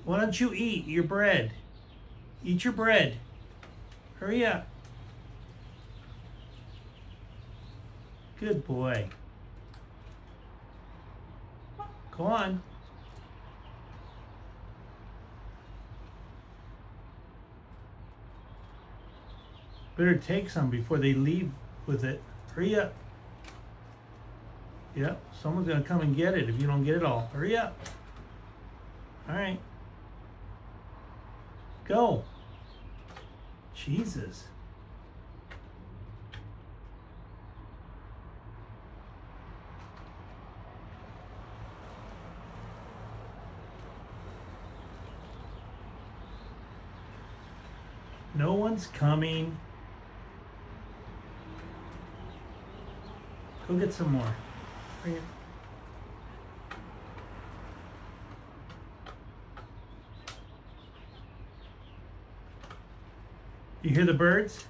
Why don't you eat your bread? Eat your bread. Hurry up. Good boy. Go on. Better take some before they leave with it. Hurry up. Yep, someone's gonna come and get it if you don't get it all. Hurry up. All right. Go. Jesus. No one's coming. Go get some more. Bring it. You hear the birds?